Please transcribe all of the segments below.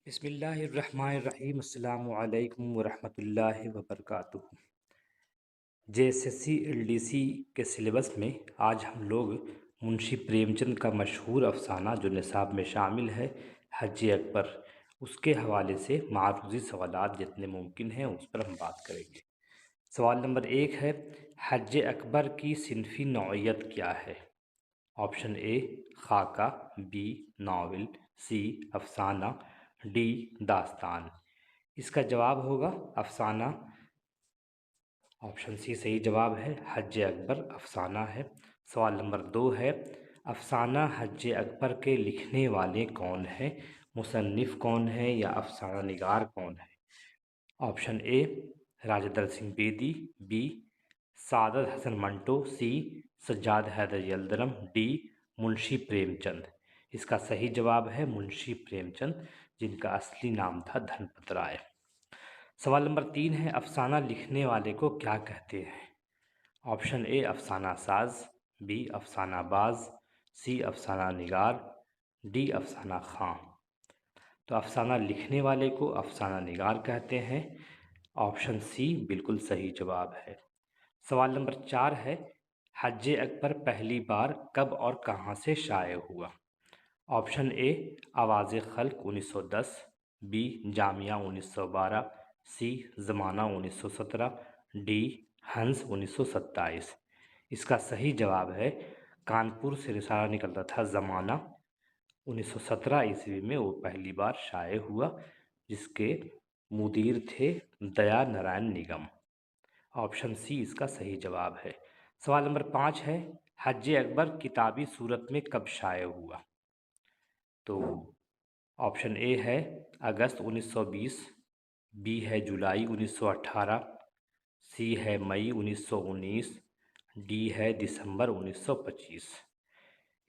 बिस्मिल्लाहिर्रहमानिर्रहीम अस्सलामु अलैकुम वरहमतुल्लाहि वबरकातुहू। जेएसएससी एलडीसी के सिलेबस में आज हम लोग मुंशी प्रेमचंद का मशहूर अफ़साना जो निसाब में शामिल है हज अकबर, उसके हवाले से मारूज़ी सवालात जितने मुमकिन हैं उस पर हम बात करेंगे। सवाल नंबर 1 है, हज अकबर की सिनफ़ी नौइयत क्या है? ऑप्शन ए खाका, बी नावल, सी अफ़साना, डी दास्तान। इसका जवाब होगा अफ़साना। ऑप्शन सी सही जवाब है, हज अकबर अफ़साना है। सवाल नंबर 2 है, अफ़साना हज अकबर के लिखने वाले कौन हैं? मुसन्निफ़ कौन है या अफ़साना निगार कौन है? Option A Rajinder Singh Bedi, B Saadat Hasan Manto, C Sajjad Haider Yildirim, D Munshi Premchand. इसका सही जवाब है मुंशी प्रेमचंद, जिनका असली नाम था धनपत राय। सवाल नंबर 3 है, अफ़साना लिखने वाले को क्या कहते हैं? ऑप्शन ए अफ़साना साज, बी अफ़साना बाज, सी अफ़साना निगार, डी अफ़साना खां। तो अफ़साना लिखने वाले को अफ़साना निगार कहते हैं। ऑप्शन सी बिल्कुल सही जवाब है। सवाल नंबर 4 है, हज अकबर पहली बार कब और कहाँ से शाये हुआ? ऑप्शन ए आवाज़ खल्क 1910, बी जामिया 1912, सी ज़माना 1917, डी हंस 1927। इसका सही जवाब है कानपुर से रिसाला निकलता था ज़माना 1917 ईस्वी में वो पहली बार शाये हुआ, जिसके मुदीर थे दया नारायण निगम। ऑप्शन सी इसका सही जवाब है। सवाल नंबर 5 है, हज अकबर किताबी सूरत में कब शाये हुआ? तो ऑप्शन ए है अगस्त 1920, बी है जुलाई 1918, सी है मई 1919, डी है दिसंबर 1925।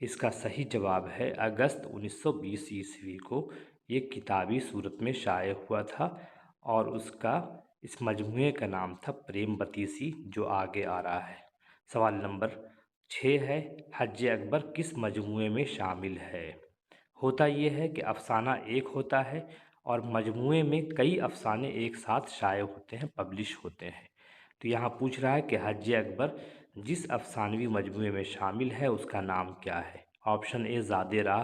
इसका सही जवाब है अगस्त 1920 ईस्वी को ये किताबी सूरत में शाये हुआ था और उसका इस मजमूए का नाम था प्रेम बतीसी, जो आगे आ रहा है। सवाल नंबर 6 है, हज अकबर किस मजमूए में शामिल है? होता ये है कि अफ़साना एक होता है और मजमूए में कई अफ़साने एक साथ शाये होते हैं, पब्लिश होते हैं। तो यहाँ पूछ रहा है कि हज अकबर जिस अफ़सानवी मजमूए में शामिल है उसका नाम क्या है? ऑप्शन ए ज़ादे राह,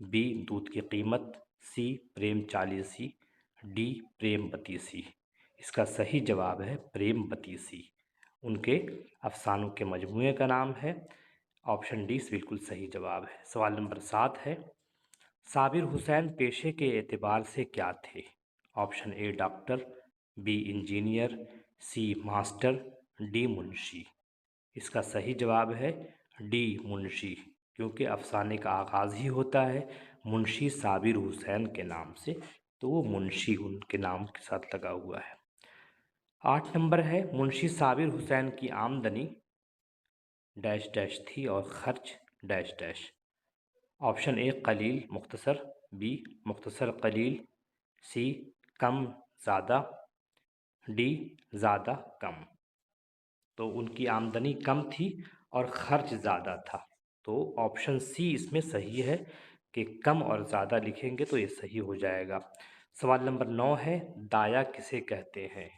बी दूध की कीमत, सी प्रेम चालीसी, डी प्रेम बतीसी। इसका सही जवाब है प्रेम बतीसी, उनके अफ़सानों के मजमूए का नाम है। ऑप्शन डी बिल्कुल सही जवाब है। सवाल नंबर 7 है, साबिर हुसैन पेशे के एतबार से क्या थे? Option A doctor, B engineer, C master, D मुंशी। इसका सही जवाब है डी मुंशी, क्योंकि अफ़साने का आगाज़ ही होता है मुंशी साबिर हुसैन के नाम से, तो वो मुंशी उनके नाम के साथ लगा हुआ है। 8 नंबर है, मुंशी साबिर हुसैन की आमदनी डैश डैश थी और ख़र्च डैश डैश। ऑप्शन ए कलील मुख्तसर, बी मुख्तसर कलील, सी कम ज़्यादा, डी ज़्यादा कम। तो उनकी आमदनी कम थी और ख़र्च ज़्यादा था, तो ऑप्शन सी इसमें सही है कि कम और ज़्यादा लिखेंगे तो ये सही हो जाएगा। सवाल नंबर 9 है, दाया किसे कहते हैं?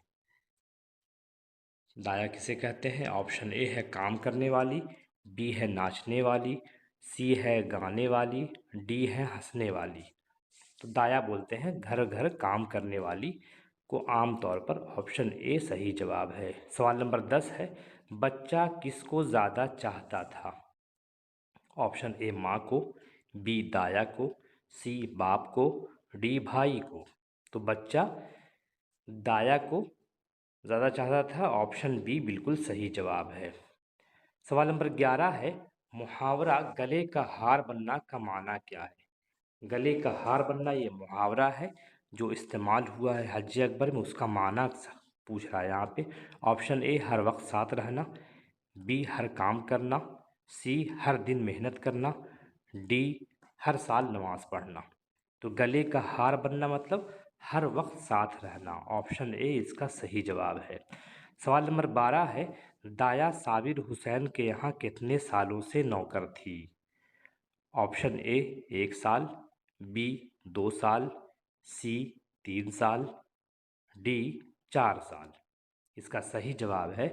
दाया किसे कहते हैं? ऑप्शन ए है काम करने वाली, बी है नाचने वाली, सी है गाने वाली, डी है हंसने वाली। तो दाया बोलते हैं घर घर काम करने वाली को आम तौर पर। ऑप्शन ए सही जवाब है। सवाल नंबर 10 है, बच्चा किसको ज़्यादा चाहता था? ऑप्शन ए माँ को, बी दाया को, सी बाप को, डी भाई को। तो बच्चा दाया को ज़्यादा चाहता था, ऑप्शन बी बिल्कुल सही जवाब है। सवाल नंबर 11 है, मुहावरा गले का हार बनना का माना क्या है? गले का हार बनना ये मुहावरा है जो इस्तेमाल हुआ है हज अकबर में, उसका माना पूछ रहा है यहाँ पे। ऑप्शन ए हर वक्त साथ रहना, बी हर काम करना, सी हर दिन मेहनत करना, डी हर साल नमाज पढ़ना। तो गले का हार बनना मतलब हर वक्त साथ रहना। ऑप्शन ए इसका सही जवाब है। सवाल नंबर 12 है, दाया साबिर हुसैन के यहाँ कितने सालों से नौकर थी? ऑप्शन ए 1 साल, बी 2 साल, सी 3 साल, डी 4 साल। इसका सही जवाब है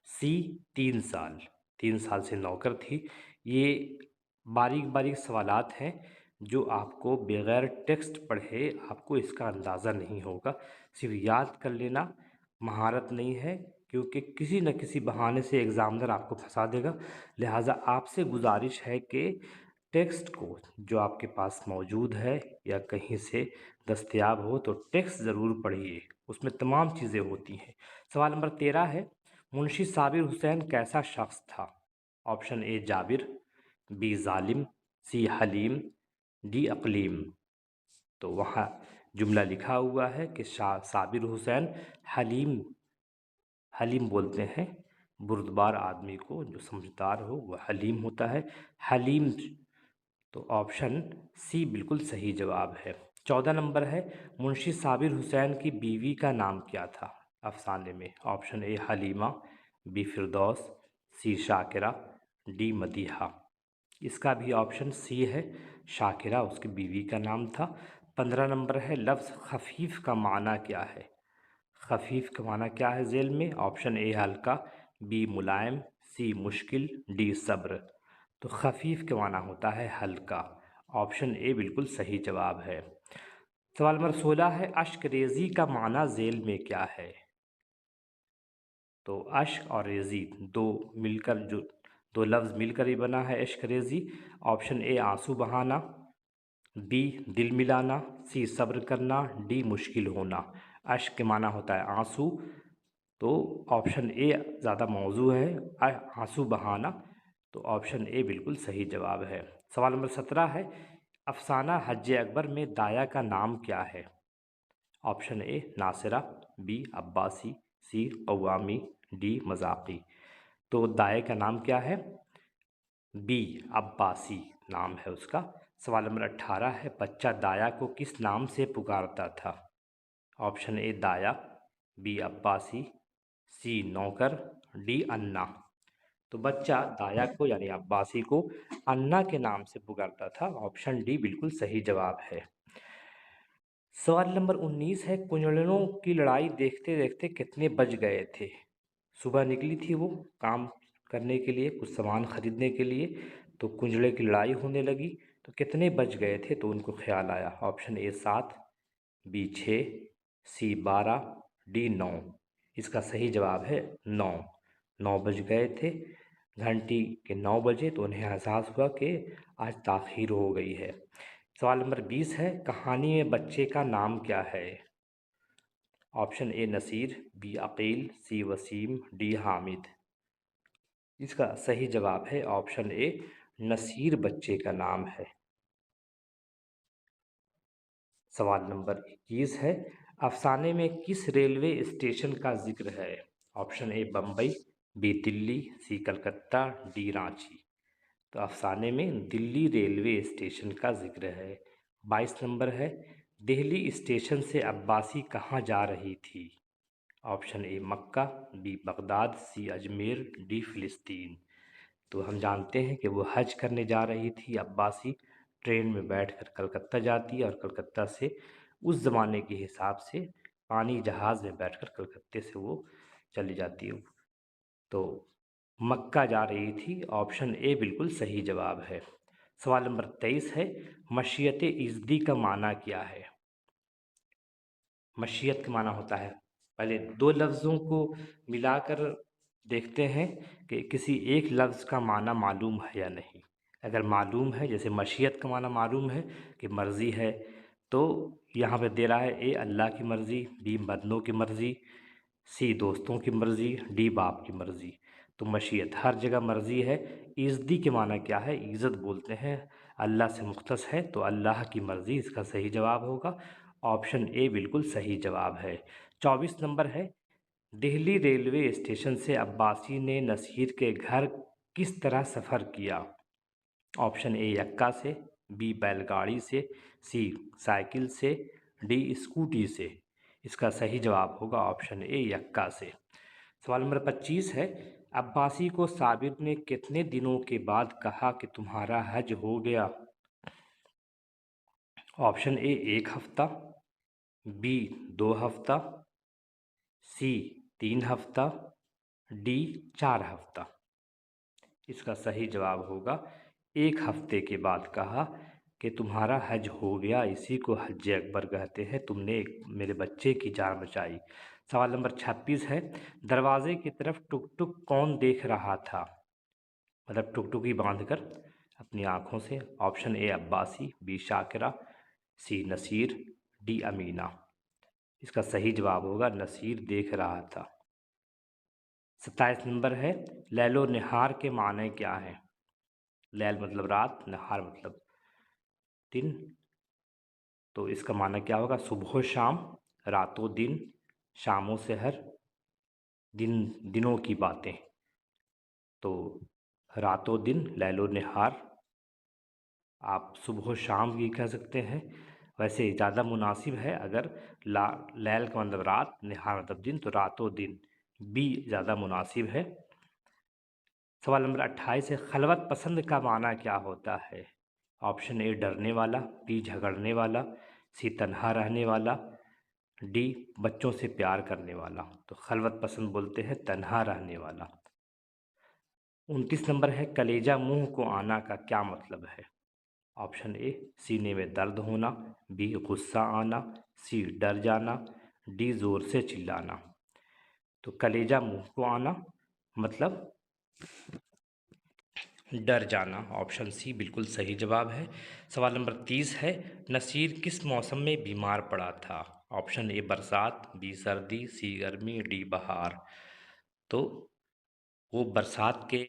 सी 3 साल। 3 साल से नौकर थी। ये बारीक बारीक सवालात हैं जो आपको बगैर टेक्स्ट पढ़े आपको इसका अंदाज़ा नहीं होगा। सिर्फ याद कर लेना महारत नहीं है, क्योंकि किसी न किसी बहाने से एग्ज़ामिनर आपको फंसा देगा। लिहाजा आपसे गुजारिश है कि टेक्स्ट को जो आपके पास मौजूद है या कहीं से दस्तयाब हो तो टेक्स्ट ज़रूर पढ़िए, उसमें तमाम चीज़ें होती हैं। सवाल नंबर 13 है, मुंशी साबिर हुसैन कैसा शख्स था? ऑप्शन ए जाबिर, बी जालिम, सी हलीम, डी अकलीम। तो वहाँ जुमला लिखा हुआ है कि साबिर हुसैन हलीम, हलीम बोलते हैं बुर्दबार आदमी को, जो समझदार हो वह हलीम होता है, हलीम। तो ऑप्शन सी बिल्कुल सही जवाब है। 14 नंबर है, मुंशी साबिर हुसैन की बीवी का नाम क्या था अफसाने में? Option A Halima, B Firdaus, C Shakira, D Madiha. इसका भी ऑप्शन सी है, शाकिरा उसकी बीवी का नाम था। 15 नंबर है, लफ्ज़ खफीफ का माना क्या है? खफीफ का माना क्या है जेल में? ऑप्शन ए हल्का, बी मुलायम, सी मुश्किल, डी सब्र। तो खफीफ का माना होता है हल्का। ऑप्शन ए बिल्कुल सही जवाब है। सवाल नंबर 16 है, अश्क रेज़ी का माना जेल में क्या है? तो अश्क और रेज़ी दो मिलकर, जो दो लफ्ज़ मिलकर ही बना है अश्क रेज़ी। ऑप्शन ए आंसू बहाना, बी दिल मिलाना, सी सब्र करना, डी मुश्किल होना। अश्क के माना होता है आंसू, तो ऑप्शन ए ज़्यादा मौजू है, आंसू बहाना। तो ऑप्शन ए बिल्कुल सही जवाब है। सवाल नंबर 17 है, अफसाना हज अकबर में दाया का नाम क्या है? ऑप्शन ए नासिरा, बी अब्बासी, सी कवामी, डी मजाकी। तो दाए का नाम क्या है? बी अब्बासी नाम है उसका। सवाल नंबर 18 है, बच्चा दाया को किस नाम से पुकारता था? ऑप्शन ए दाया, बी अब्बासी, सी नौकर, डी अन्ना। तो बच्चा दाया को यानी अब्बासी को अन्ना के नाम से पुकारता था। ऑप्शन डी बिल्कुल सही जवाब है। सवाल नंबर 19 है, कुंजड़नों की लड़ाई देखते देखते कितने बज गए थे? सुबह निकली थी वो काम करने के लिए, कुछ सामान खरीदने के लिए, तो कुंजड़े की लड़ाई होने लगी, तो कितने बज गए थे तो उनको ख्याल आया? Option A 7, B 6, C 12, D 9। इसका सही जवाब है 9। 9 बज गए थे, घंटी के 9 बजे, तो उन्हें एहसास हुआ कि आज ताख़ीर हो गई है। सवाल नंबर 20 है, कहानी में बच्चे का नाम क्या है? Option A Naseer, B Aqeel, C Waseem, D Hamid. इसका सही जवाब है ऑप्शन ए नसीर बच्चे का नाम है। सवाल नंबर 21 है, अफसाने में किस रेलवे स्टेशन का जिक्र है? Option A Bombay, B Delhi, C Calcutta, D Ranchi. तो अफसाने में दिल्ली रेलवे स्टेशन का जिक्र है। 22 नंबर है, दिल्ली स्टेशन से अब्बासी कहाँ जा रही थी? Option A Mecca, B Baghdad, C Ajmer, D फ़िलिस्तीन। तो हम जानते हैं कि वो हज करने जा रही थी अब्बासी, ट्रेन में बैठकर कलकत्ता जाती है और कलकत्ता से उस ज़माने के हिसाब से पानी जहाज़ में बैठकर कलकत्ते से वो चली जाती है। तो मक्का जा रही थी। ऑप्शन ए बिल्कुल सही जवाब है। सवाल नंबर 23 है, मशीयत इज़्दी का माना क्या है? मशीयत का माना होता है, पहले दो लफ्ज़ों को मिलाकर देखते हैं कि किसी एक लफ्ज़ का माना मालूम है या नहीं। अगर मालूम है, जैसे मशीयत का माना मालूम है कि मर्ज़ी है, तो यहाँ पे दे रहा है ए अल्लाह की मर्ज़ी, बी बंदों की मर्ज़ी, सी दोस्तों की मर्ज़ी, डी बाप की मर्ज़ी। तो मशीयत हर जगह मर्ज़ी है। इज़्दी के माना क्या है? इज़्ज़त बोलते हैं, अल्लाह से मुख्तस है, तो अल्लाह की मर्ज़ी इसका सही जवाब होगा। ऑप्शन ए बिल्कुल सही जवाब है। 24 नंबर है, दिल्ली रेलवे स्टेशन से अब्बासी ने नसीर के घर किस तरह सफ़र किया? ऑप्शन ए यक्का से, बी बैलगाड़ी से, सी साइकिल से, डी स्कूटी से। इसका सही जवाब होगा ऑप्शन ए यक्का से। सवाल नंबर 25 है, अब्बासी को साबिर ने कितने दिनों के बाद कहा कि तुम्हारा हज हो गया? ऑप्शन ए 1 हफ्ता, बी 2 हफ्ता, सी 3 हफ्ता, डी 4 हफ्ता। इसका सही जवाब होगा 1 हफ्ते के बाद कहा कि तुम्हारा हज हो गया, इसी को हज अकबर कहते हैं, तुमने मेरे बच्चे की जान बचाई। सवाल नंबर 26 है, दरवाजे की तरफ टुक टुक कौन देख रहा था? मतलब टुकटुकी बांधकर अपनी आंखों से। Option A Abbasi, B Shakira, C Naseer, D Amina. इसका सही जवाब होगा नसीर देख रहा था। 27 नंबर है, लैलो निहार के माने क्या है? लैल मतलब रात, नहार मतलब दिन। तो इसका माना क्या होगा? सुबह शाम, रातों दिन, शामों से हर, दिनों की बातें। तो रातों दिन, लैलो निहार, आप सुबह शाम भी कह सकते हैं। वैसे ज़्यादा मुनासिब है अगर लैल का मतलब रात, निहार मतलब दिन, तो रातों दिन बी ज़्यादा मुनासिब है। सवाल नंबर 28 है, खलवत पसंद का माना क्या होता है? ऑप्शन ए डरने वाला, बी झगड़ने वाला, सी तन्हा रहने वाला, डी बच्चों से प्यार करने वाला। तो खलवत पसंद बोलते हैं तन्हा रहने वाला। 29 नंबर है, कलेजा मुंह को आना का क्या मतलब है? ऑप्शन ए सीने में दर्द होना, बी गुस्सा आना, सी डर जाना, डी जोर से चिल्लाना। तो कलेजा मुंह को आना मतलब डर जाना। ऑप्शन सी बिल्कुल सही जवाब है। सवाल नंबर 30 है, नसीर किस मौसम में बीमार पड़ा था? ऑप्शन ए बरसात, बी सर्दी, सी गर्मी, डी बहार। तो वो बरसात के